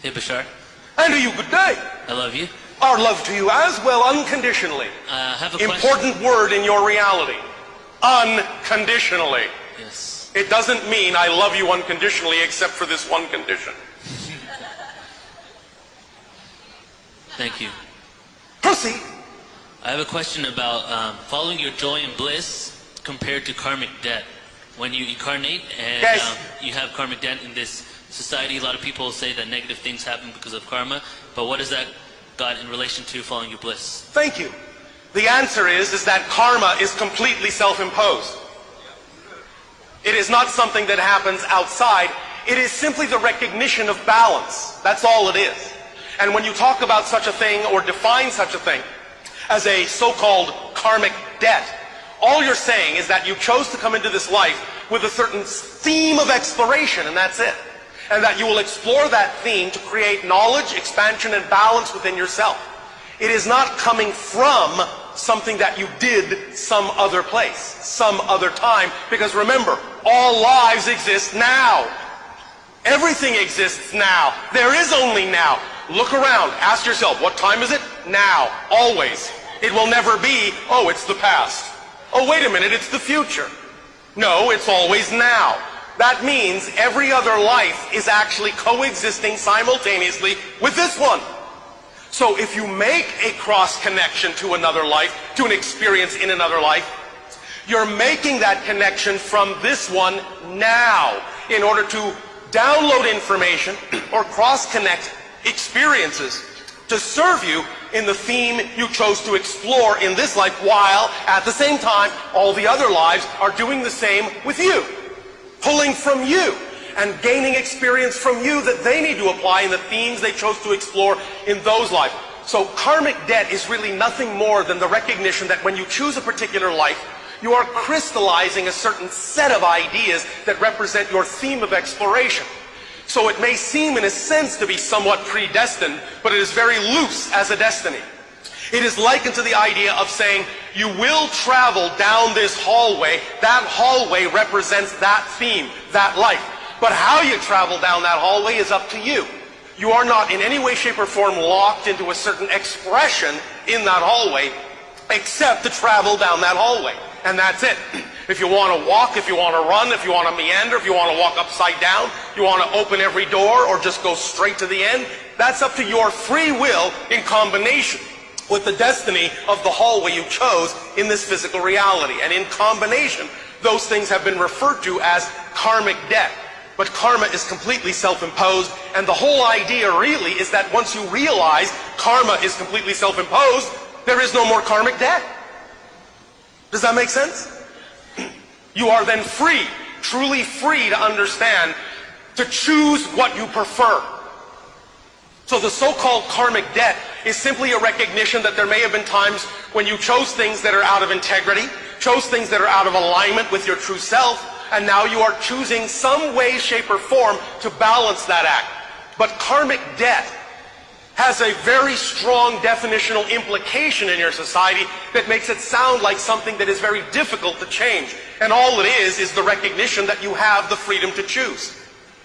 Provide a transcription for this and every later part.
Hey, Bashar. And to you, good day. I love you. Our love to you as well, unconditionally. I have a question. Important word in your reality. Unconditionally. Yes. It doesn't mean I love you unconditionally except for this one condition. Thank you. Proceed. I have a question about following your joy and bliss compared to karmic debt. When you incarnate and Yes. You have karmic debt in this society, a lot of people say that negative things happen because of karma, but what does that got in relation to following your bliss? Thank you. The answer is that karma is completely self-imposed. It is not something that happens outside. It is simply the recognition of balance. That's all it is. And when you talk about such a thing or define such a thing as a so-called karmic debt, all you're saying is that you chose to come into this life with a certain theme of exploration, and that's it. And that you will explore that theme to create knowledge, expansion, and balance within yourself. It is not coming from something that you did some other place, some other time, because remember, all lives exist now. Everything exists now. There is only now. Look around, ask yourself, what time is it? Now, always. It will never be, oh, it's the past. Oh, wait a minute, it's the future. No, it's always now. That means every other life is actually coexisting simultaneously with this one. So if you make a cross connection to another life, to an experience in another life, you're making that connection from this one now in order to download information or cross-connect experiences to serve you in the theme you chose to explore in this life, while at the same time all the other lives are doing the same with you, pulling from you and gaining experience from you that they need to apply in the themes they chose to explore in those lives. So karmic debt is really nothing more than the recognition that when you choose a particular life, you are crystallizing a certain set of ideas that represent your theme of exploration. So it may seem in a sense to be somewhat predestined, but it is very loose as a destiny. It is likened to the idea of saying, you will travel down this hallway. That hallway represents that theme, that life. But how you travel down that hallway is up to you. You are not in any way, shape, or form locked into a certain expression in that hallway, except to travel down that hallway. And that's it. If you want to walk, if you want to run, if you want to meander, if you want to walk upside down, you want to open every door or just go straight to the end, that's up to your free will in combination with the destiny of the hallway you chose in this physical reality. And in combination, those things have been referred to as karmic debt. But karma is completely self-imposed, and the whole idea really is that once you realize karma is completely self-imposed, there is no more karmic debt. Does that make sense? You are then free, truly free to understand, to choose what you prefer. So the so-called karmic debt is simply a recognition that there may have been times when you chose things that are out of integrity, chose things that are out of alignment with your true self, and now you are choosing some way, shape, or form to balance that act. But karmic debt has a very strong definitional implication in your society that makes it sound like something that is very difficult to change. And all it is the recognition that you have the freedom to choose.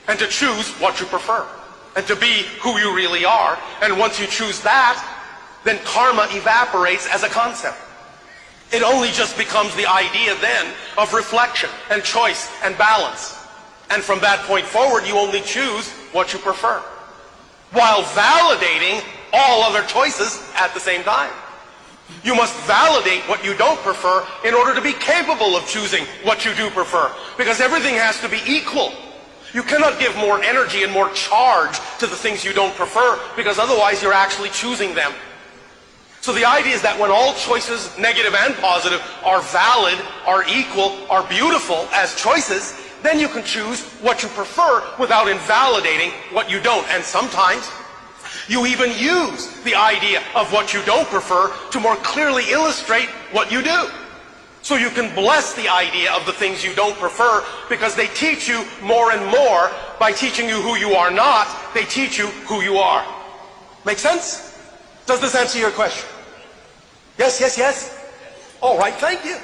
And to choose what you prefer. And to be who you really are. And once you choose that, then karma evaporates as a concept. It only just becomes the idea then of reflection and choice and balance. And from that point forward, you only choose what you prefer, while validating all other choices at the same time. You must validate what you don't prefer in order to be capable of choosing what you do prefer, because everything has to be equal. You cannot give more energy and more charge to the things you don't prefer, because otherwise you're actually choosing them. So the idea is that when all choices, negative and positive, are valid, are equal, are beautiful as choices, then you can choose what you prefer without invalidating what you don't. And sometimes you even use the idea of what you don't prefer to more clearly illustrate what you do. So you can bless the idea of the things you don't prefer, because they teach you more and more. By teaching you who you are not, they teach you who you are. Make sense? Does this answer your question? Yes, yes, yes? All right, thank you.